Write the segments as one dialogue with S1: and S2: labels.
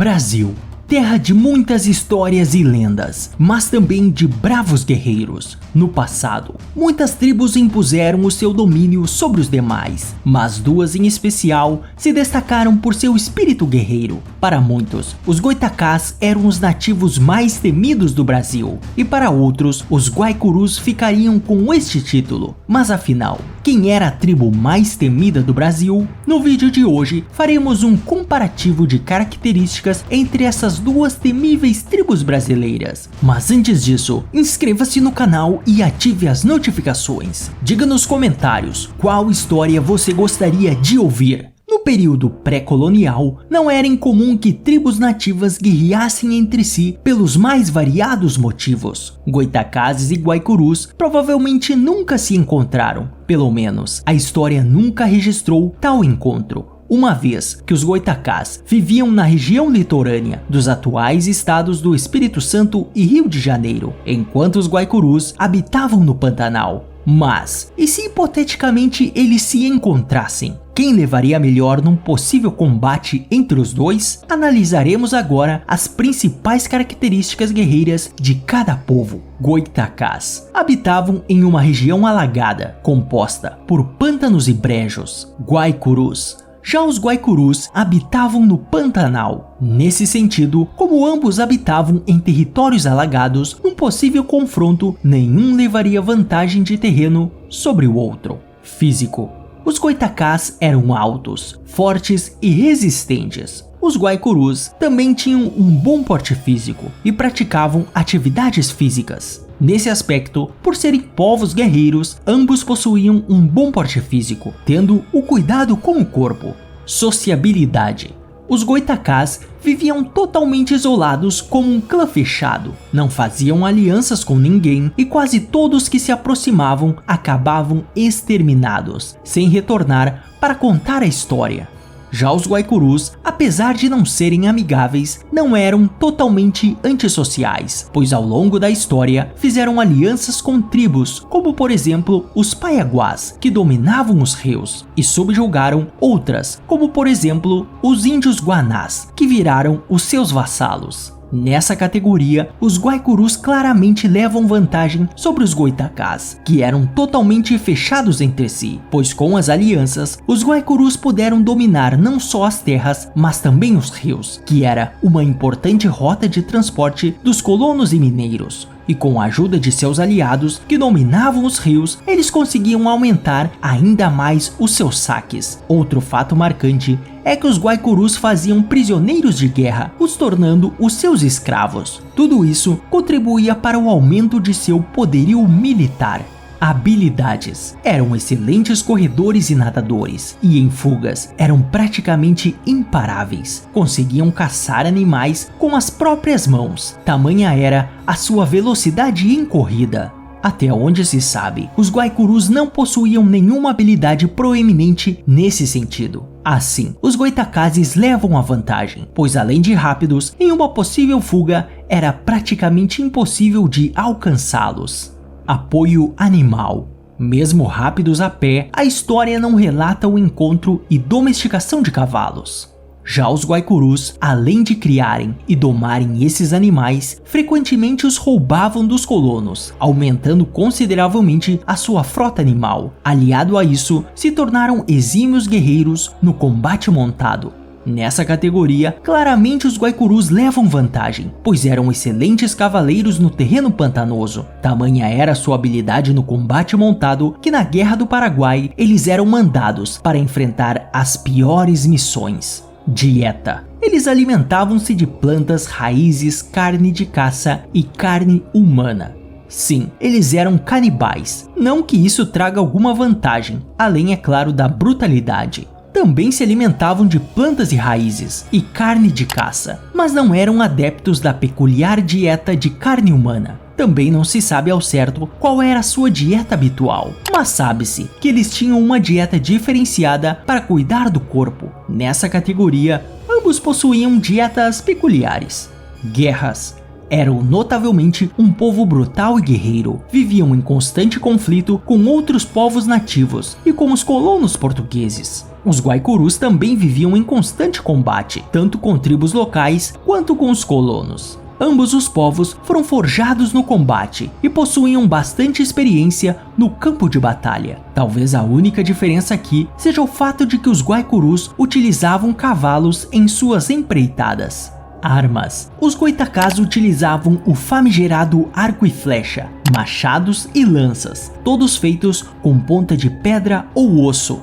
S1: Brasil, terra de muitas histórias e lendas, mas também de bravos guerreiros. No passado, muitas tribos impuseram o seu domínio sobre os demais, mas duas em especial se destacaram por seu espírito guerreiro. Para muitos, os Goitacás eram os nativos mais temidos do Brasil, e para outros, os Guaicurus ficariam com este título. Mas afinal, quem era a tribo mais temida do Brasil? No vídeo de hoje, faremos um comparativo de características entre essas duas temíveis tribos brasileiras. Mas antes disso, inscreva-se no canal e ative as notificações. Diga nos comentários qual história você gostaria de ouvir. No período pré-colonial, não era incomum que tribos nativas guerreassem entre si pelos mais variados motivos. Goitacazes e Guaicurus provavelmente nunca se encontraram, pelo menos a história nunca registrou tal encontro. Uma vez que os Goitacás viviam na região litorânea dos atuais estados do Espírito Santo e Rio de Janeiro, enquanto os Guaicurus habitavam no Pantanal. Mas, e se hipoteticamente eles se encontrassem? Quem levaria melhor num possível combate entre os dois? Analisaremos agora as principais características guerreiras de cada povo. Goitacás habitavam em uma região alagada, composta por pântanos e brejos. Guaicurus. Já os Guaicurus habitavam no Pantanal. Nesse sentido, como ambos habitavam em territórios alagados, num possível confronto, nenhum levaria vantagem de terreno sobre o outro. Físico. Os Goitacás eram altos, fortes e resistentes. Os Guaicurus também tinham um bom porte físico e praticavam atividades físicas. Nesse aspecto, por serem povos guerreiros, ambos possuíam um bom porte físico, tendo o cuidado com o corpo. Sociabilidade. Os Goitacás viviam totalmente isolados como um clã fechado, não faziam alianças com ninguém e quase todos que se aproximavam acabavam exterminados, sem retornar para contar a história. Já os Guaicurus, apesar de não serem amigáveis, não eram totalmente antissociais, pois ao longo da história fizeram alianças com tribos, como por exemplo os Paiaguás, que dominavam os rios, e subjugaram outras, como por exemplo os índios Guanás, que viraram os seus vassalos. Nessa categoria, os Guaicurus claramente levam vantagem sobre os Goitacás, que eram totalmente fechados entre si, pois com as alianças, os Guaicurus puderam dominar não só as terras, mas também os rios, que era uma importante rota de transporte dos colonos e mineiros. E com a ajuda de seus aliados que dominavam os rios, eles conseguiam aumentar ainda mais os seus saques. Outro fato marcante é que os Guaicurus faziam prisioneiros de guerra, os tornando os seus escravos. Tudo isso contribuía para o aumento de seu poderio militar. Habilidades. Eram excelentes corredores e nadadores, e em fugas eram praticamente imparáveis. Conseguiam caçar animais com as próprias mãos, tamanha era a sua velocidade em corrida. Até onde se sabe, os Guaicurus não possuíam nenhuma habilidade proeminente nesse sentido. Assim, os Goitacazes levam a vantagem, pois além de rápidos, em uma possível fuga era praticamente impossível de alcançá-los. Apoio animal. Mesmo rápidos a pé, a história não relata o encontro e domesticação de cavalos. Já os Guaicurus, além de criarem e domarem esses animais, frequentemente os roubavam dos colonos, aumentando consideravelmente a sua frota animal. Aliado a isso, se tornaram exímios guerreiros no combate montado. Nessa categoria, claramente os Guaicurus levam vantagem, pois eram excelentes cavaleiros no terreno pantanoso. Tamanha era sua habilidade no combate montado que na Guerra do Paraguai eles eram mandados para enfrentar as piores missões. Dieta. Eles alimentavam-se de plantas, raízes, carne de caça e carne humana. Sim, eles eram canibais. Não que isso traga alguma vantagem, além, é claro, da brutalidade. Também se alimentavam de plantas e raízes e carne de caça, mas não eram adeptos da peculiar dieta de carne humana. Também não se sabe ao certo qual era a sua dieta habitual, mas sabe-se que eles tinham uma dieta diferenciada para cuidar do corpo. Nessa categoria, ambos possuíam dietas peculiares. Guerras. eram notavelmente um povo brutal e guerreiro. Viviam em constante conflito com outros povos nativos e com os colonos portugueses. Os Guaicurus também viviam em constante combate, tanto com tribos locais quanto com os colonos. Ambos os povos foram forjados no combate e possuíam bastante experiência no campo de batalha. Talvez a única diferença aqui seja o fato de que os Guaicurus utilizavam cavalos em suas empreitadas. Armas. Os Goitacás utilizavam o famigerado arco e flecha, machados e lanças, todos feitos com ponta de pedra ou osso.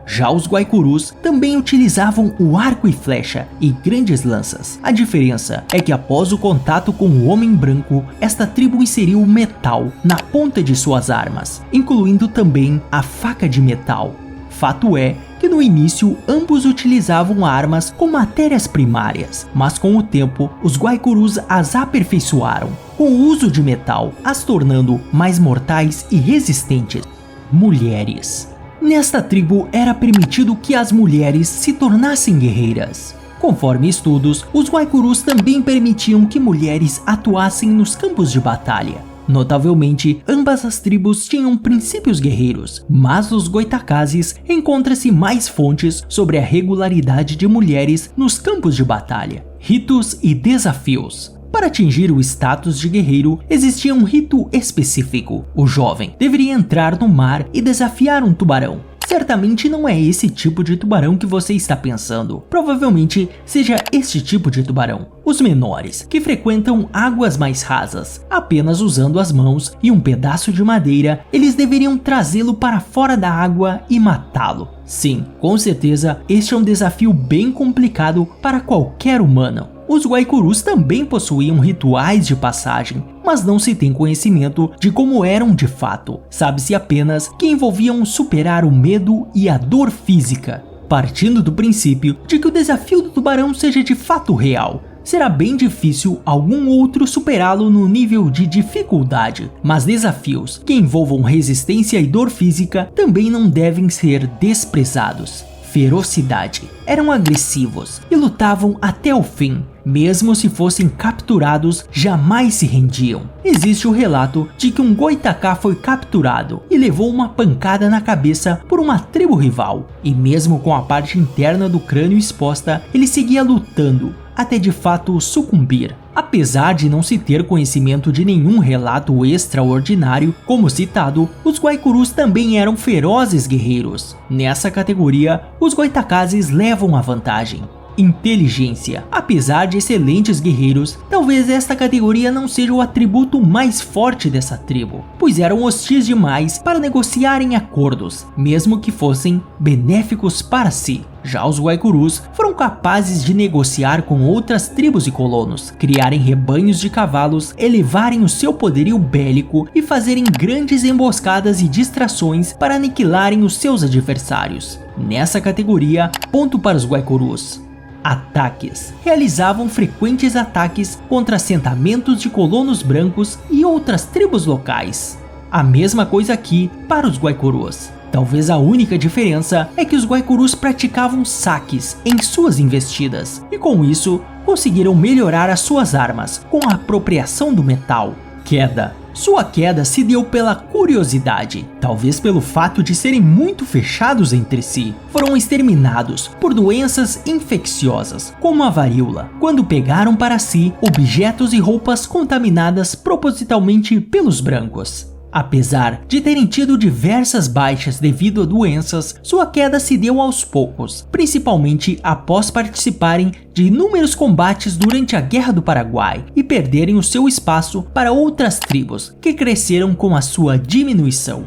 S1: Já os Guaicurus também utilizavam o arco e flecha e grandes lanças. A diferença é que após o contato com o homem branco, esta tribo inseriu o metal na ponta de suas armas, incluindo também a faca de metal. Fato é que no início ambos utilizavam armas com matérias primárias, mas com o tempo os Guaicurus as aperfeiçoaram, com o uso de metal, as tornando mais mortais e resistentes. Mulheres. Nesta tribo era permitido que as mulheres se tornassem guerreiras. Conforme estudos, os Guaicurus também permitiam que mulheres atuassem nos campos de batalha. Notavelmente, ambas as tribos tinham princípios guerreiros, mas nos Goitacazes encontra-se mais fontes sobre a regularidade de mulheres nos campos de batalha, ritos e desafios. Para atingir o status de guerreiro, existia um rito específico. O jovem deveria entrar no mar e desafiar um tubarão. Certamente não é esse tipo de tubarão que você está pensando. Provavelmente seja este tipo de tubarão. Os menores, que frequentam águas mais rasas. Apenas usando as mãos e um pedaço de madeira, eles deveriam trazê-lo para fora da água e matá-lo. Sim, com certeza, este é um desafio bem complicado para qualquer humano. Os Guaicurus também possuíam rituais de passagem, mas não se tem conhecimento de como eram de fato. Sabe-se apenas que envolviam superar o medo e a dor física. Partindo do princípio de que o desafio do tubarão seja de fato real, será bem difícil algum outro superá-lo no nível de dificuldade, mas desafios que envolvam resistência e dor física também não devem ser desprezados. Ferocidade. Eram agressivos e lutavam até o fim. Mesmo se fossem capturados, jamais se rendiam. Existe o relato de que um Goitacá foi capturado e levou uma pancada na cabeça por uma tribo rival. E mesmo com a parte interna do crânio exposta, ele seguia lutando, até de fato sucumbir. Apesar de não se ter conhecimento de nenhum relato extraordinário, como citado, os Guaicurus também eram ferozes guerreiros. Nessa categoria, os Goitacazes levam a vantagem. Inteligência. Apesar de excelentes guerreiros, talvez esta categoria não seja o atributo mais forte dessa tribo, pois eram hostis demais para negociarem acordos, mesmo que fossem benéficos para si. Já os Guaicurus foram capazes de negociar com outras tribos e colonos, criarem rebanhos de cavalos, elevarem o seu poderio bélico e fazerem grandes emboscadas e distrações para aniquilarem os seus adversários. Nessa categoria, ponto para os Guaicurus. Ataques. Realizavam frequentes ataques contra assentamentos de colonos brancos e outras tribos locais. A mesma coisa aqui para os Guaicurus. Talvez a única diferença é que os Guaicurus praticavam saques em suas investidas e com isso conseguiram melhorar as suas armas com a apropriação do metal. Queda. Sua queda se deu pela curiosidade, talvez pelo fato de serem muito fechados entre si. Foram exterminados por doenças infecciosas, como a varíola, quando pegaram para si objetos e roupas contaminadas propositalmente pelos brancos. Apesar de terem tido diversas baixas devido a doenças, sua queda se deu aos poucos, principalmente após participarem de inúmeros combates durante a Guerra do Paraguai e perderem o seu espaço para outras tribos que cresceram com a sua diminuição.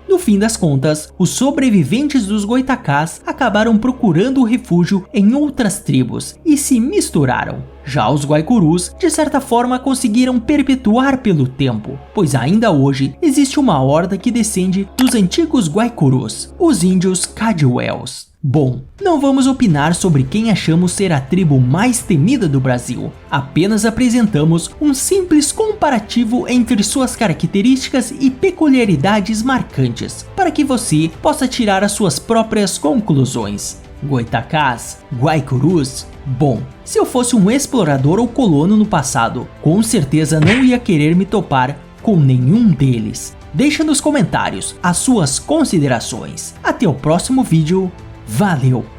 S1: No fim das contas, os sobreviventes dos Goitacás acabaram procurando refúgio em outras tribos e se misturaram. Já os Guaicurus, de certa forma, conseguiram perpetuar pelo tempo, pois ainda hoje existe uma horda que descende dos antigos Guaicurus, os índios Cadwells. Bom, não vamos opinar sobre quem achamos ser a tribo mais temida do Brasil, apenas apresentamos um simples comparativo entre suas características e peculiaridades marcantes, para que você possa tirar as suas próprias conclusões. Goitacás? Guaicurus? Bom, se eu fosse um explorador ou colono no passado, com certeza não ia querer me topar com nenhum deles. Deixa nos comentários as suas considerações. Até o próximo vídeo. Valeu!